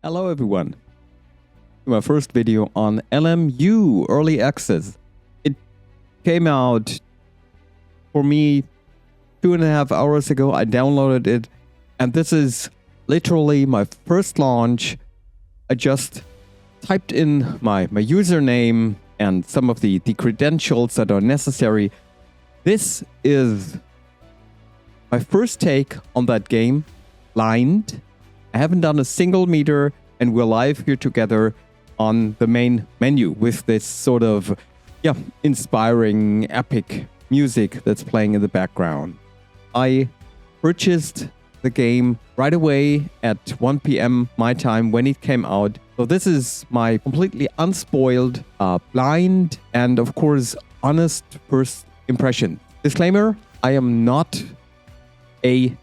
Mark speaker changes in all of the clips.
Speaker 1: Hello everyone. My first video on LMU Early Access. It came out for me 2.5 hours ago. I downloaded it and this is literally my first launch. I just typed in my username and some of the credentials that are necessary. This is my first take on that game, blind. I haven't done a single meter and we're live here together on the main menu with this sort of, inspiring, epic music that's playing in the background. I purchased the game right away at 1 p.m. my time when it came out. So this is my completely unspoiled, blind, and of course, honest first impression. Disclaimer, I am not a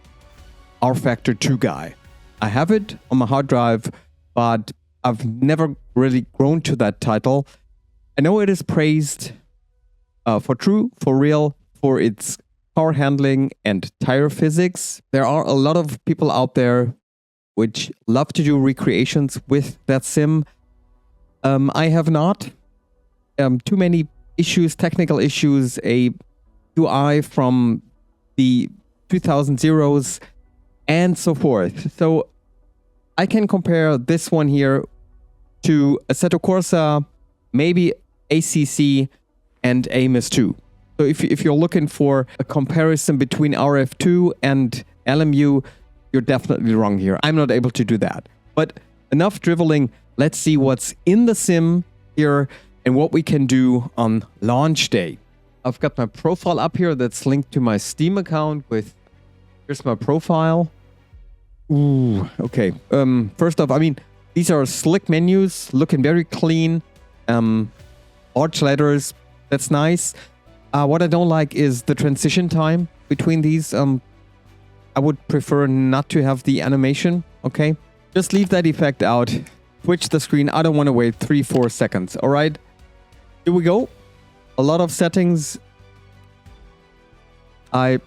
Speaker 1: rFactor 2 guy. I have it on my hard drive, but I've never really grown to that title. I know it is praised for real, for its power handling and tire physics. There are a lot of people out there which love to do recreations with that sim. I have not. Too many issues, technical issues, a UI from the 2000s, and so forth. So I can compare this one here to Assetto Corsa, maybe ACC and AMS 2. So if you're looking for a comparison between RF2 and LMU, you're definitely wrong here. I'm not able to do that. But enough driveling. Let's see what's in the sim here and what we can do on launch day. I've got my profile up here that's linked to my Steam account with, here's my profile. Ooh, okay. First off, these are slick menus, looking very clean. Large letters, that's nice. What I don't like is the transition time between these. I would prefer not to have the animation, okay? Just leave that effect out. Switch the screen. I don't want to wait 3-4 seconds, all right? Here we go. A lot of settings. I'm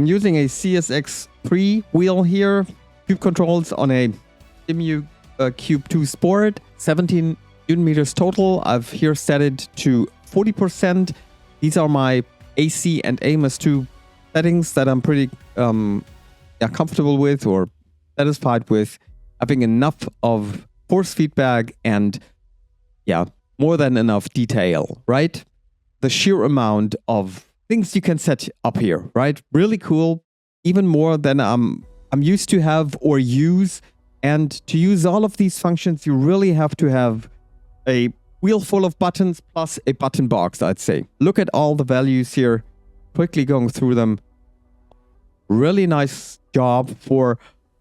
Speaker 1: using a CSX3 wheel here. Cube controls on a Simu Cube 2 Sport. 17 Newton meters total. I've here set it to 40%. These are my AC and AMS 2 settings that I'm pretty comfortable with or satisfied with. Having enough of force feedback and more than enough detail, right? The sheer amount of things you can set up here, right? Really cool. Even more than I'm used to have or use. And to use all of these functions, you really have to have a wheel full of buttons plus a button box, I'd say. Look at all the values here. Quickly going through them. Really nice job for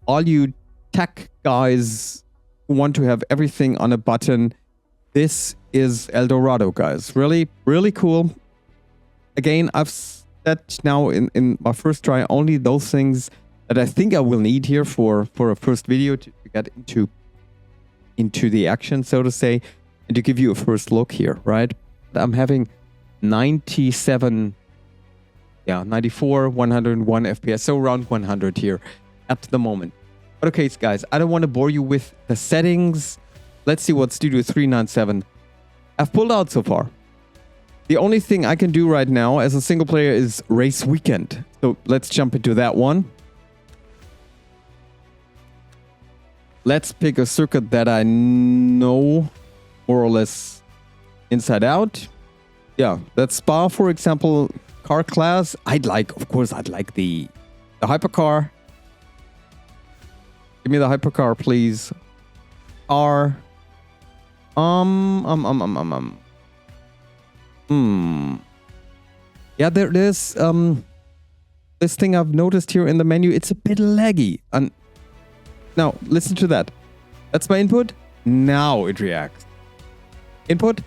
Speaker 1: all you tech guys who want to have everything on a button. This is El Dorado, guys. Really, really cool. Again, I've set now in my first try only those things that I think I will need here for a first video to get into the action, so to say, and to give you a first look here, right? I'm having 94, 101 FPS, so around 100 here at the moment. But okay, guys, I don't want to bore you with the settings. Let's see what Studio 397 I've pulled out so far. The only thing I can do right now as a single player is Race Weekend. So let's jump into that one. Let's pick a circuit that I know more or less inside out. Yeah, that's Spa, for example, car class. I'd like the Hypercar. Give me the Hypercar, please. R. Yeah, there's this thing I've noticed here in the menu. It's a bit laggy. And now listen to that. That's my input. Now it reacts. Input.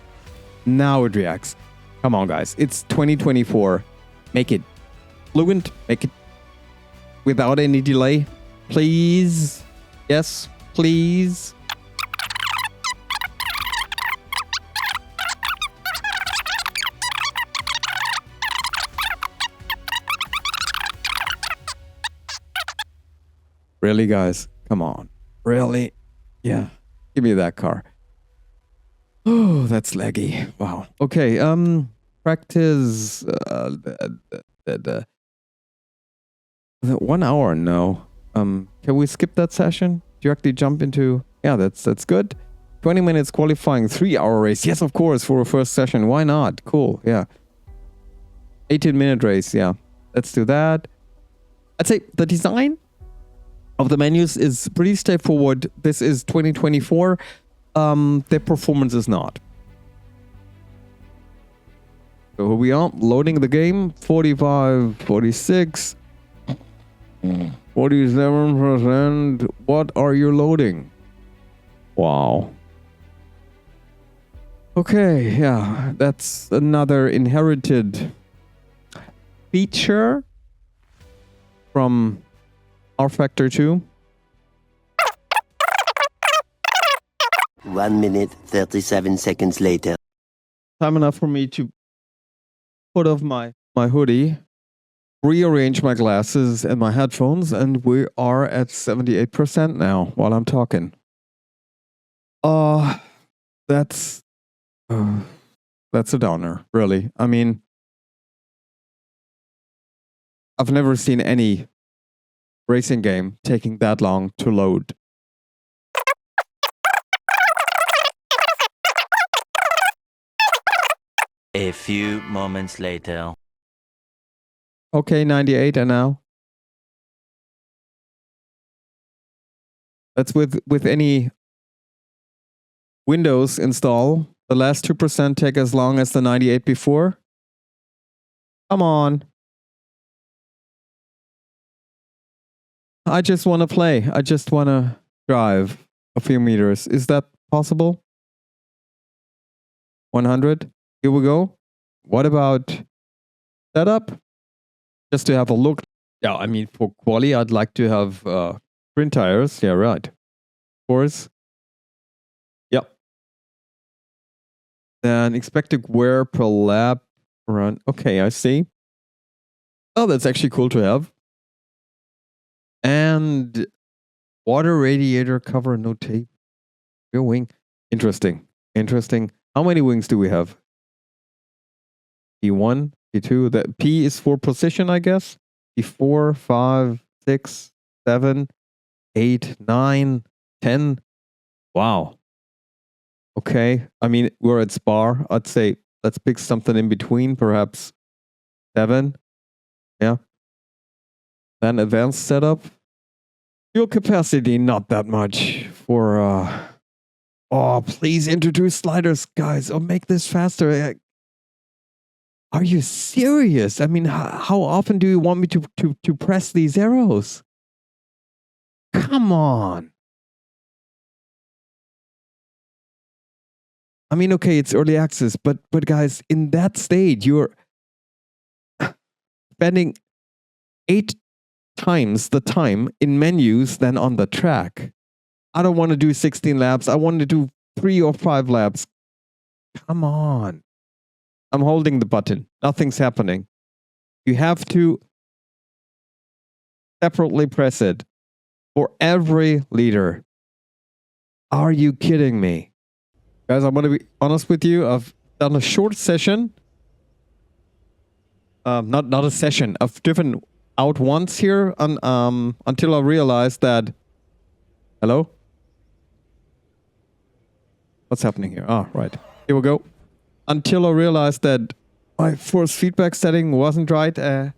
Speaker 1: Now it reacts. Come on, guys. It's 2024. Make it fluent. Make it without any delay. Please. Yes, please. Really, guys? Come on. Really? Yeah. Give me that car. Oh, that's laggy. Wow. Okay. Practice. The 1 hour. No. Can we skip that session? Directly jump into. Yeah, that's good. 20 minutes qualifying, 3-hour race. Yes, of course, for a first session. Why not? Cool. Yeah. 18-minute race. Yeah. Let's do that. I'd say the design of the menus is pretty straightforward. This is 2024. The performance is not. So here we are, loading the game. 45, 46, 47%. What are you loading? Wow. Okay, yeah, that's another inherited feature from rFactor 2.
Speaker 2: 1 minute, 37 seconds later.
Speaker 1: Time enough for me to put off my hoodie, rearrange my glasses and my headphones, and we are at 78% now while I'm talking. That's a downer, really. I mean, I've never seen any racing game taking that long to load.
Speaker 2: A few moments later.
Speaker 1: Okay, 98 and now. That's with any Windows install. The last 2% take as long as the 98 before. Come on. I just want to play. I just want to drive a few meters. Is that possible? 100. Here we go. What about setup? Just to have a look. Yeah, I mean, for Qualy, I'd like to have sprint tires. Yeah, right. Of course. Yep. Then expected wear per lap run. Okay, I see. Oh, that's actually cool to have. And water radiator cover, no tape. Rear wing. Interesting. Interesting. How many wings do we have? P1, P2. That P is for position, I guess. P4, 5, 6, 7, 8, 9, 10. Wow. Okay. I mean, we're at Spa. I'd say let's pick something in between, perhaps 7. Yeah. Then advanced setup. Fuel capacity, not that much for oh, please introduce sliders, guys, or make this faster. Are you serious? I mean, how often do you want me to press these arrows? Come on. I mean, okay, it's early access, but guys, in that state, you're spending 8 times the time in menus than on the track. I don't want to do 16 laps. I want to do 3 or 5 laps. Come on. I'm holding the button. Nothing's happening. You have to separately press it for every leader. Are you kidding me? Guys, I'm going to be honest with you. I've done a short session. Not a session. I've driven out once here until I realized that... Hello? What's happening here? Ah, right. Here we go. Until I realized that my force feedback setting wasn't right. I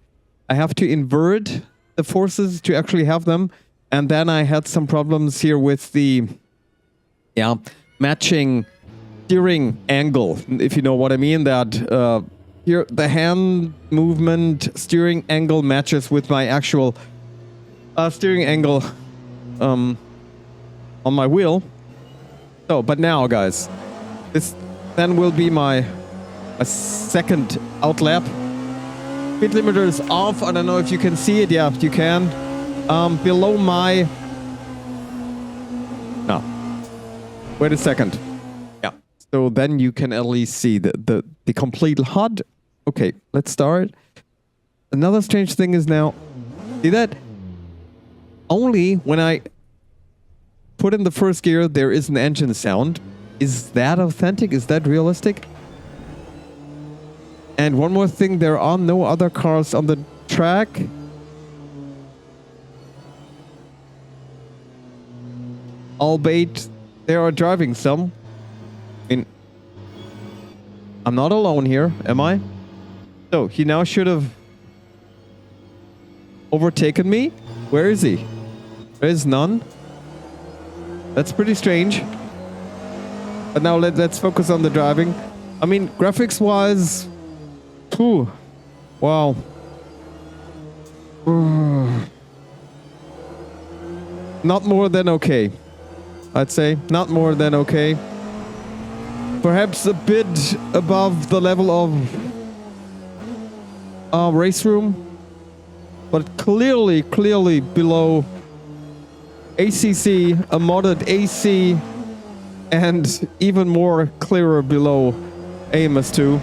Speaker 1: have to invert the forces to actually have them. And then I had some problems here with the matching steering angle, if you know what I mean. That here the hand movement steering angle matches with my actual steering angle on my wheel. So, but now, guys, this then will be my second out lap. Speed limiter is off. I don't know if you can see it. Yeah, you can. Below my... No. Wait a second. Yeah. So then you can at least see the complete HUD. Okay, let's start. Another strange thing is now... See that? Only when I put in the first gear, there is an engine sound. Is that authentic? Is that realistic? And one more thing, there are no other cars on the track. Albeit, they are driving some. I mean, I'm not alone here, am I? So, he now should have overtaken me. Where is he? There is none. That's pretty strange. But now let's focus on the driving. I mean, graphics-wise... Whew. Wow. Not more than okay. I'd say. Not more than okay. Perhaps a bit above the level of race room. But clearly below ACC, a modded AC, and even more clearer below AMS2.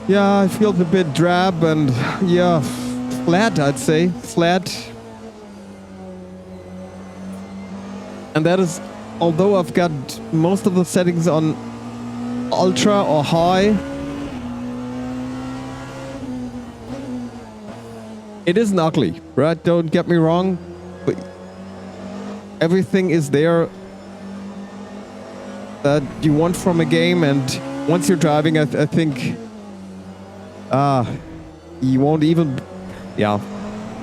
Speaker 1: Yeah, I feel a bit drab and, yeah, flat, I'd say. Flat. And that is, although I've got most of the settings on ultra or high, it isn't ugly, right? Don't get me wrong. But everything is there that you want from a game, and once you're driving, I think you won't even, you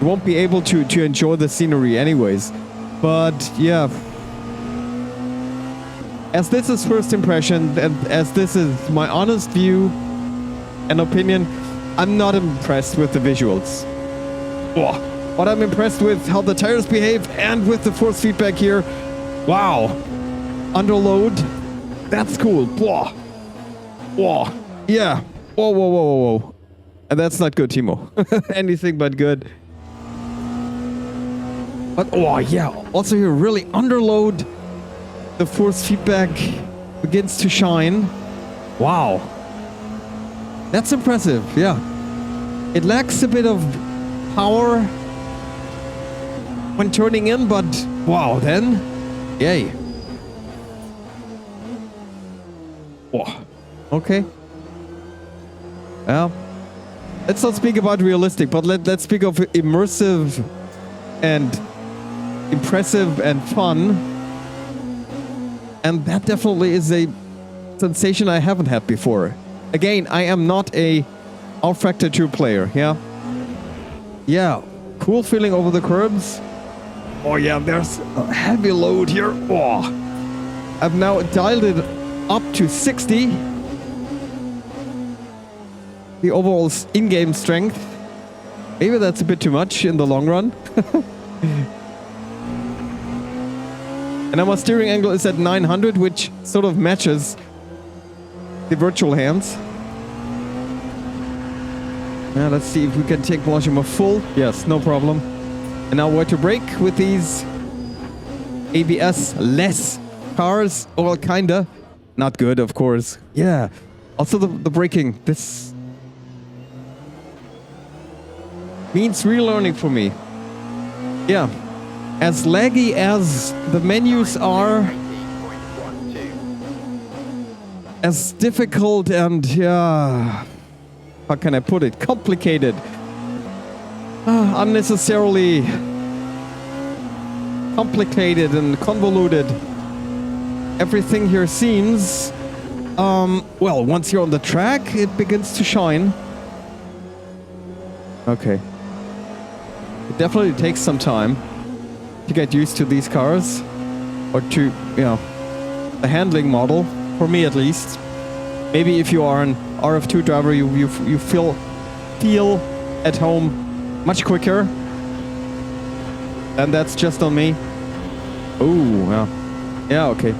Speaker 1: won't be able to enjoy the scenery anyways. But yeah, as this is first impression, and as this is my honest view and opinion, I'm not impressed with the visuals. But I'm impressed with how the tires behave and with the force feedback here. Wow. Under load. That's cool. Blah. Whoa. Yeah. Whoa. And that's not good, Timo. Anything but good. But, oh, yeah. Also here, really under load. The force feedback begins to shine. Wow. That's impressive. Yeah. It lacks a bit of power when turning in, but wow, then yay. Whoa. Okay. Well, let's not speak about realistic, but let's speak of immersive and impressive and fun. And that definitely is a sensation I haven't had before. Again, I am not a rFactor 2 player, yeah? Yeah, cool feeling over the curbs. Oh yeah, there's a heavy load here. Oh, I've now dialed it up to 60. The overall in-game strength. Maybe that's a bit too much in the long run. And now my steering angle is at 900, which sort of matches the virtual hands. Now let's see if we can take volume full. Yes, no problem. And now where to brake with these ABS-less cars. Well, kinda. Not good, of course. Yeah. Also the braking. This means relearning for me. Yeah. As laggy as the menus are, as difficult and, yeah, how can I put it? Complicated. Unnecessarily complicated and convoluted. Everything here seems, well, once you're on the track, it begins to shine. Okay. It definitely takes some time to get used to these cars, or to, you know, the handling model, for me at least. Maybe if you are an RF2 driver, you feel at home much quicker. And that's just on me. Oh, yeah. Yeah, okay.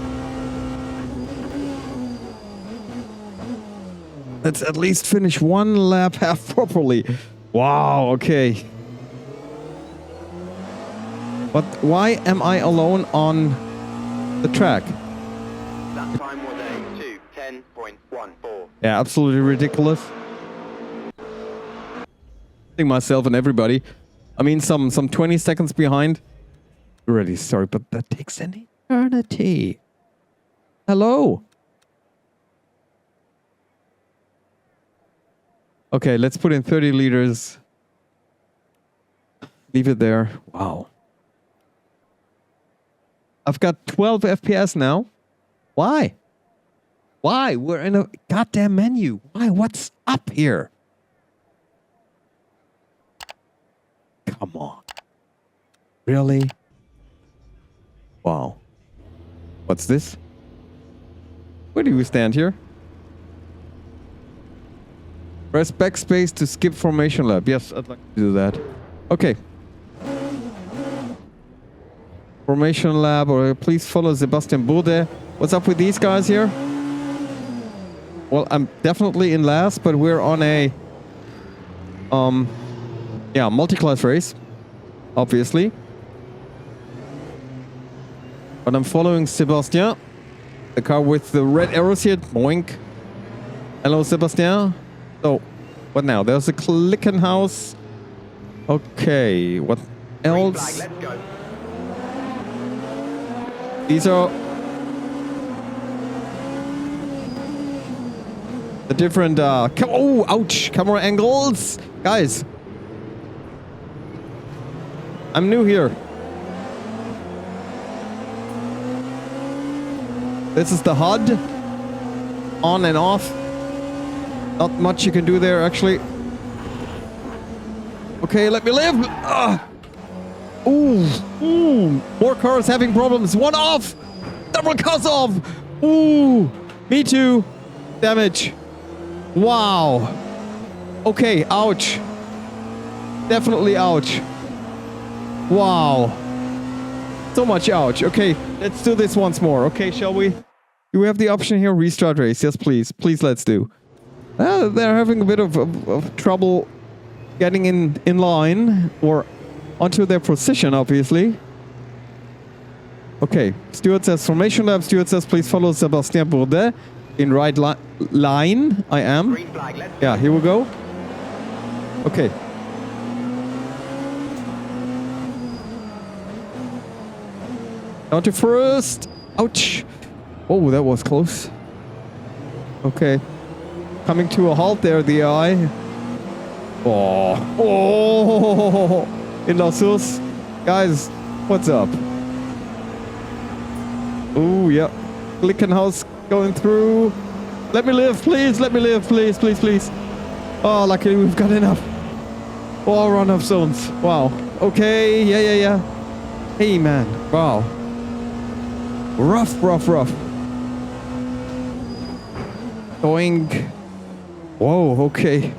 Speaker 1: Let's at least finish one lap half properly. Wow, okay. But why am I alone on the track?
Speaker 3: That time was a 2:10.14.
Speaker 1: Yeah, absolutely ridiculous. I think myself and everybody. I mean, some 20 seconds behind. really sorry, but that takes an eternity. Hello. Okay, let's put in 30 liters. Leave it there. Wow. I've got 12 FPS now. Why? Why? We're in a goddamn menu. Why? What's up here? Come on. Really? Wow. What's this? Where do we stand here? Press backspace to skip formation lab. Yes, I'd like to do that. Okay. Formation lab, or please follow Sebastian Bourdais. What's up with these guys here? Well, I'm definitely in last, but we're on a multi-class race, obviously. But I'm following Sebastian, the car with the red arrows here. Boink. Hello, Sebastian. So, what now? There's a Clickenhouse. Okay, what else?
Speaker 3: Let's go.
Speaker 1: These are the different oh, ouch, camera angles. Guys, I'm new here. This is the HUD. On and off. Not much you can do there, actually. Okay, let me live. Ooh, more cars having problems. One off. Double cars off. Ooh, me too. Damage. Wow. Okay, ouch. Definitely ouch. Wow. So much ouch. Okay, let's do this once more. Okay, shall we? Do we have the option here? Restart race. Yes, please. Please, let's do. They're having a bit of trouble getting in line or onto their position, obviously. Okay, Stuart says formation lab. Stuart says please follow Sebastien Bourdais in right line. I am.
Speaker 3: Green flag, let's go.
Speaker 1: Yeah, here we go. Okay. Down to first. Ouch. Oh, that was close. Okay. Coming to a halt there, the eye. Oh, in La Source. Guys, what's up? Oh, yeah. Glickenhaus going through. Let me live, please. Let me live, please, please, please. Oh, luckily we've got enough. Oh, run-off zones. Wow. Okay, yeah. Hey, man. Wow. Rough. Going. Whoa, okay.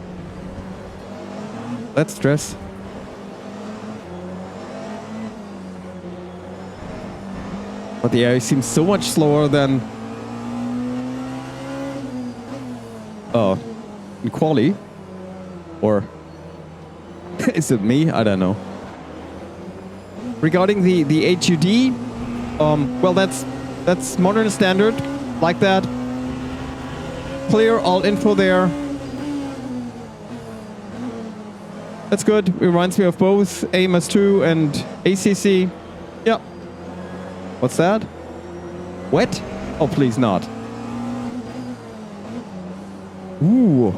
Speaker 1: Let's stress. But the air seems so much slower than in Qualy. Or is it me? I don't know. Regarding the HUD, well, that's modern standard, like that. Clear all info there. That's good. Reminds me of both AMS 2 and ACC. Yeah. What's that? Wet? Oh, please not. Ooh.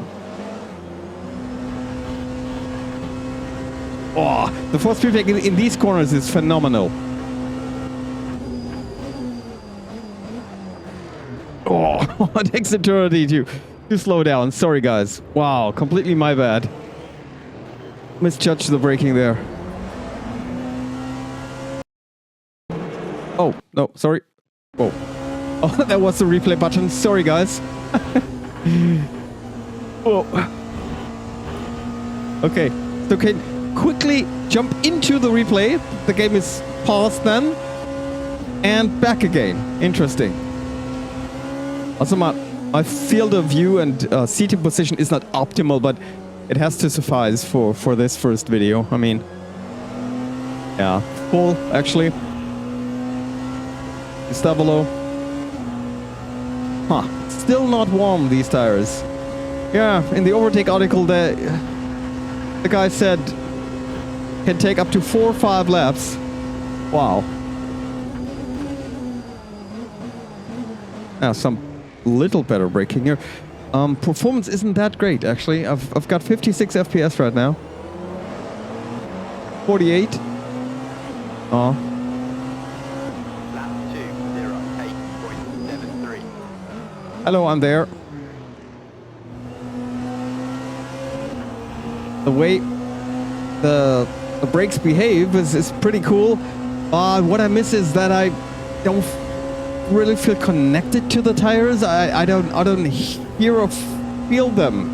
Speaker 1: Oh, the force feedback in these corners is phenomenal. Oh, it takes eternity to slow down. Sorry, guys. Wow, completely my bad. Misjudged the braking there. Oh, no, sorry. Whoa. Oh, that was the replay button. Sorry, guys. Whoa. Okay, so can quickly jump into the replay. The game is paused then. And back again. Interesting. Also, my field of view and seating position is not optimal, but it has to suffice for this first video. I mean, yeah, full actually. Stabilo. Huh, still not warm, these tires. Yeah, in the overtake article, the guy said can take up to 4 or 5 laps. Wow. Some little better braking here. Performance isn't that great, actually. I've got 56 FPS right now. 48. Oh.
Speaker 3: Lap 208.73.
Speaker 1: Hello, I'm there. The way the brakes behave is pretty cool. What I miss is that I don't really feel connected to the tires. I don't hear or feel them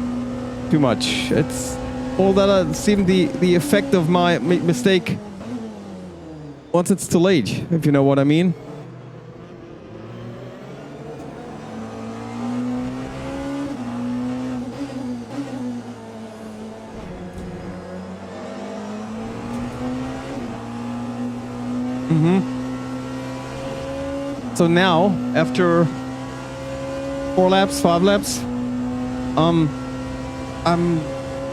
Speaker 1: too much. It's all that seemed the effect of my mistake once it's too late, if you know what I mean. So now, after 4 laps, 5 laps, I'm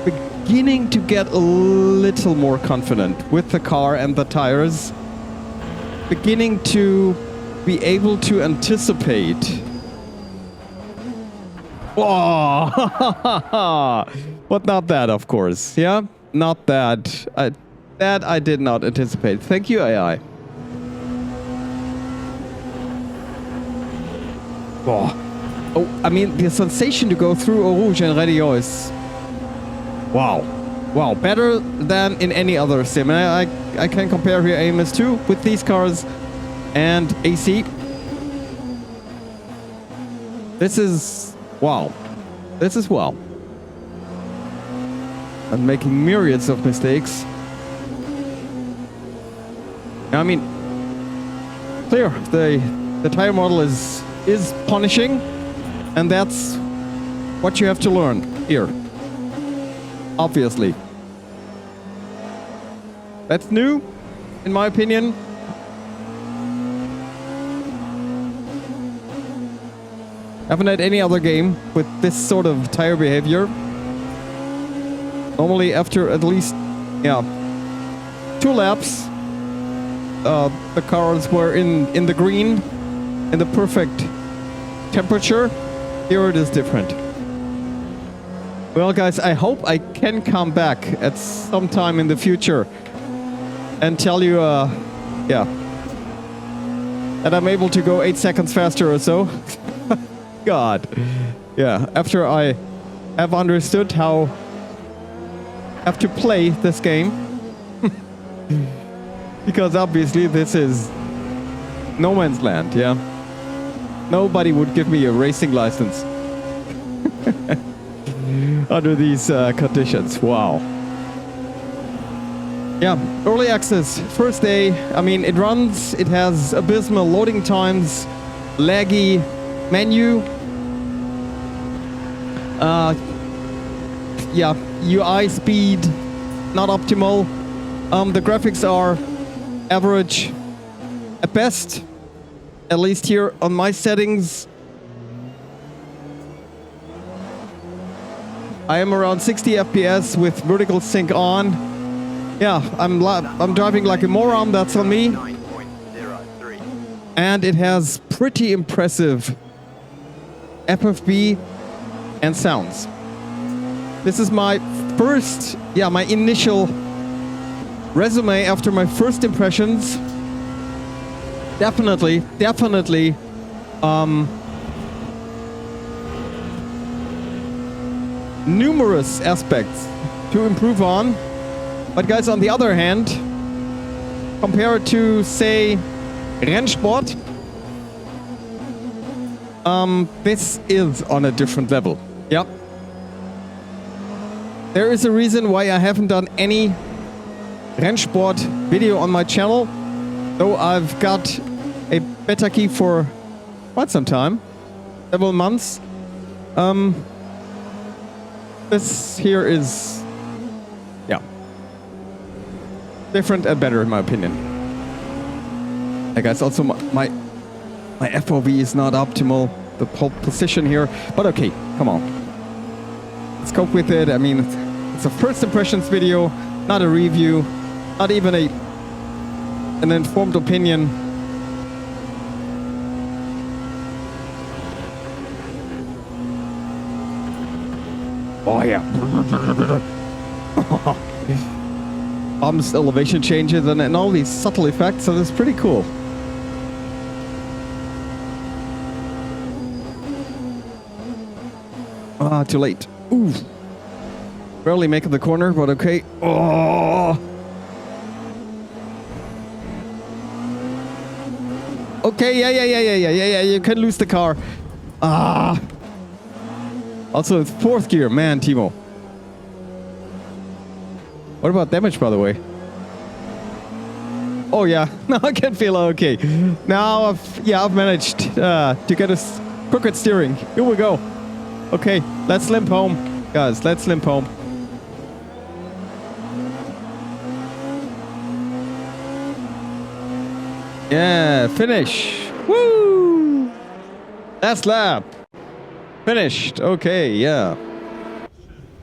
Speaker 1: beginning to get a little more confident with the car and the tires. Beginning to be able to anticipate. Oh, but not that, of course. Yeah, not that. That I did not anticipate. Thank you, AI. Oh, I mean, the sensation to go through Eau Rouge and Radio is... Wow. Wow, better than in any other sim. And I can compare here AMS 2 with these cars and AC. This is... Wow. This is wow. I'm making myriads of mistakes. I mean, clear, the tire model is punishing, and that's what you have to learn here. Obviously. That's new, in my opinion. Haven't had any other game with this sort of tire behavior. Normally after at least, 2 laps, the cars were in the green, in the perfect temperature. Here it is different. Well, guys, I hope I can come back at some time in the future and tell you, that I'm able to go 8 seconds faster or so. God. Yeah, after I have understood how I have to play this game. Because obviously this is no man's land, yeah? Nobody would give me a racing license under these conditions. Wow. Yeah, early access, first day. I mean, it runs, it has abysmal loading times, laggy menu. UI speed, not optimal. The graphics are average at best, at least here on my settings. I am around 60 FPS with vertical sync on. Yeah, I'm driving like a moron, that's on me.
Speaker 3: 9.03.
Speaker 1: And it has pretty impressive FFB and sounds. This is my first, my initial resume after my first impressions. Definitely, numerous aspects to improve on. But guys, on the other hand, compared to, say, Rennsport, this is on a different level. Yep. There is a reason why I haven't done any Rennsport video on my channel, though I've got a beta key for quite some time, several months. This here is, different and better in my opinion. Hey guys, also my FOV is not optimal, the pole position here, but okay, come on. Let's cope with it. I mean, it's a first impressions video, not a review, not even an informed opinion. Oh yeah. Bumps, elevation changes, and all these subtle effects, so that's pretty cool. Ah, too late. Ooh. Barely making the corner, but okay. Oh. Okay, yeah. You can lose the car. Ah. Also, it's fourth gear. Man, Timo. What about damage, by the way? Oh, yeah. Now I can feel okay. Now, I've managed to get a crooked steering. Here we go. Okay, let's limp home. Guys, let's limp home. Yeah, finish. Woo! Last lap. Finished. Okay, yeah.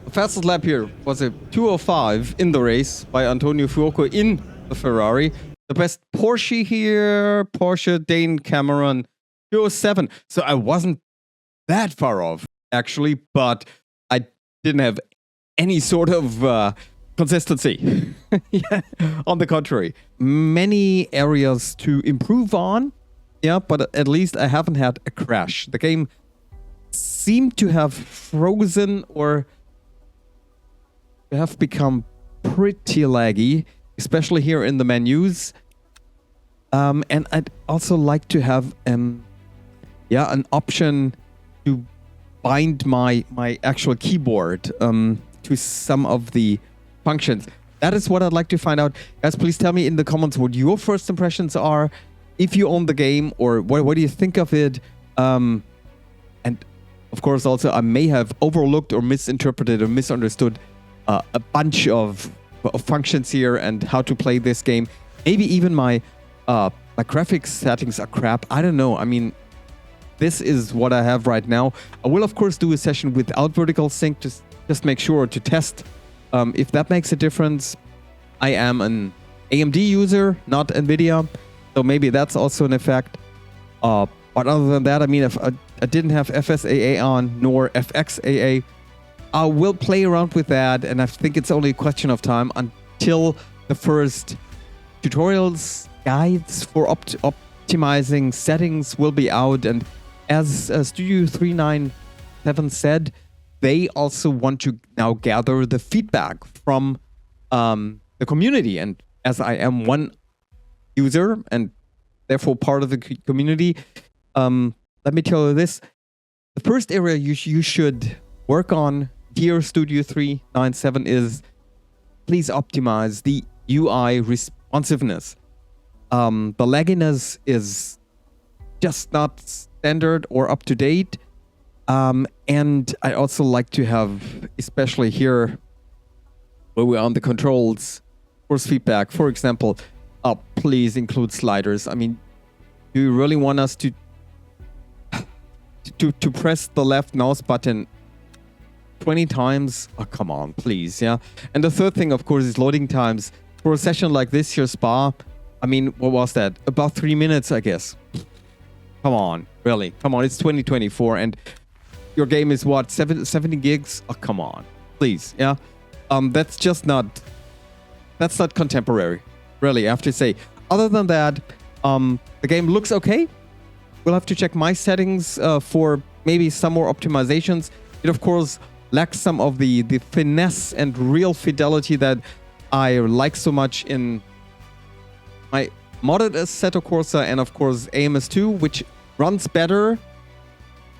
Speaker 1: The fastest lap here was a 2:05 in the race by Antonio Fuoco in the Ferrari. The best Porsche here, Porsche Dane Cameron 2:07. So I wasn't that far off, actually, but I didn't have any sort of consistency. Yeah, on the contrary, many areas to improve on. Yeah, but at least I haven't had a crash. The game seemed to have frozen or have become pretty laggy, especially here in the menus. And I'd also like to have an option to bind my actual keyboard to some of the functions. That is what I'd like to find out. Guys, please tell me in the comments what your first impressions are, if you own the game, or what do you think of it. And of course, also, I may have overlooked or misinterpreted or misunderstood a bunch of functions here and how to play this game. Maybe even my graphics settings are crap. I don't know. I mean, this is what I have right now. I will, of course, do a session without vertical sync to just make sure to test if that makes a difference. I am an AMD user, not NVIDIA, so maybe that's also an effect. But other than that, I mean, if I didn't have FSAA on, nor FXAA, I will play around with that, and I think it's only a question of time until the first tutorials, guides for optimizing settings will be out. And as Studio 397 said, they also want to now gather the feedback from the community. And as I am one user and therefore part of the community, let me tell you this. The first area you should work on, dear Studio 397, is please optimize the UI responsiveness. The lagginess is just not standard or up to date. And I also like to have, especially here where we're on the controls, force feedback, for example, please include sliders. I mean, do you really want us to press the left mouse button 20 times? Oh, come on, please, yeah. And the third thing, of course, is loading times. For a session like this here, Spa, I mean, what was that? About 3 minutes, I guess. Come on, really? Come on, it's 2024, and your game is what, 70 gigs? Oh, come on, please, yeah. That's just not contemporary, really, I have to say. Other than that, the game looks okay. We'll have to check my settings for maybe some more optimizations. It, of course, lacks some of the finesse and real fidelity that I like so much in my modded Assetto Corsa and, of course, AMS2, which runs better,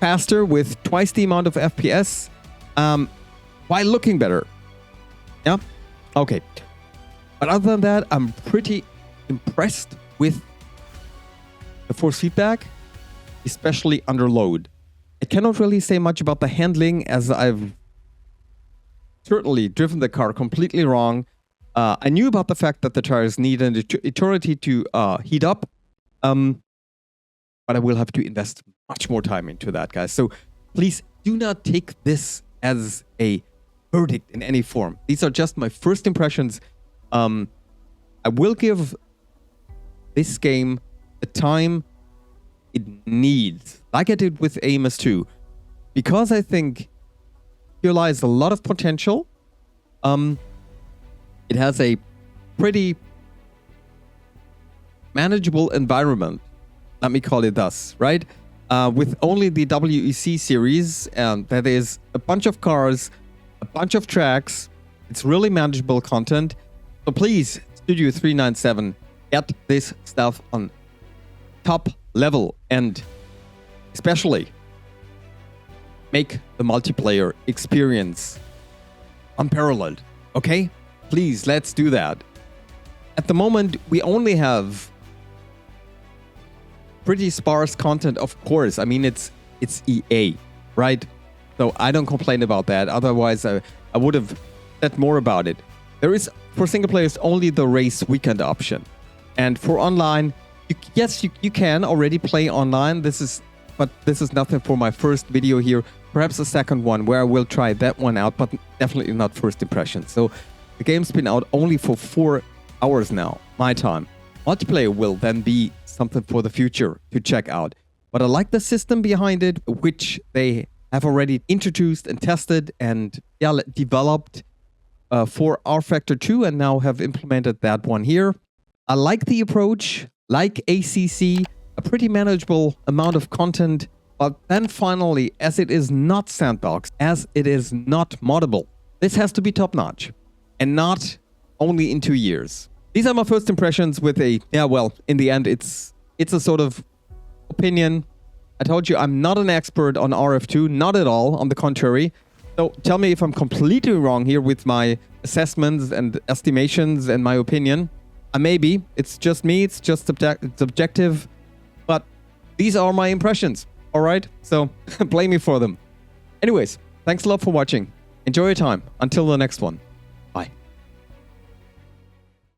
Speaker 1: faster, with twice the amount of FPS, while looking better. Yeah? Okay. But other than that, I'm pretty impressed with the force feedback, especially under load. I cannot really say much about the handling, as I've certainly driven the car completely wrong. I knew about the fact that the tires need an eternity to heat up, but I will have to invest much more time into that, guys. So please do not take this as a verdict in any form. These are just my first impressions. I will give this game the time it needs, like I did with AMS2, because I think realize a lot of potential. It has a pretty manageable environment, let me call it thus, right? With only the WEC series, and that is a bunch of cars, a bunch of tracks. It's really manageable content. So please, Studio 397, get this stuff on top level and especially make the multiplayer experience unparalleled. Okay? Please, let's do that. At the moment, we only have pretty sparse content, of course. I mean, it's EA, right? So I don't complain about that. Otherwise, I would have said more about it. There is, for single players, only the race weekend option. And for online, you can already play online. But this is nothing for my first video here. Perhaps a second one where I will try that one out, but definitely not first impression. So the game's been out only for 4 hours now, my time. Multiplayer will then be something for the future to check out. But I like the system behind it, which they have already introduced and tested and developed for rFactor 2 and now have implemented that one here. I like the approach, like ACC, a pretty manageable amount of content, but then finally, as it is not sandbox, as it is not moddable, this has to be top-notch and not only in 2 years. These are my first impressions with in the end, it's a sort of opinion. I told you I'm not an expert on RF2, not at all, on the contrary. So tell me if I'm completely wrong here with my assessments and estimations and my opinion. Maybe, it's just me, it's just subjective, but these are my impressions, all right? So blame me for them. Anyways, thanks a lot for watching. Enjoy your time. Until the next one. Bye.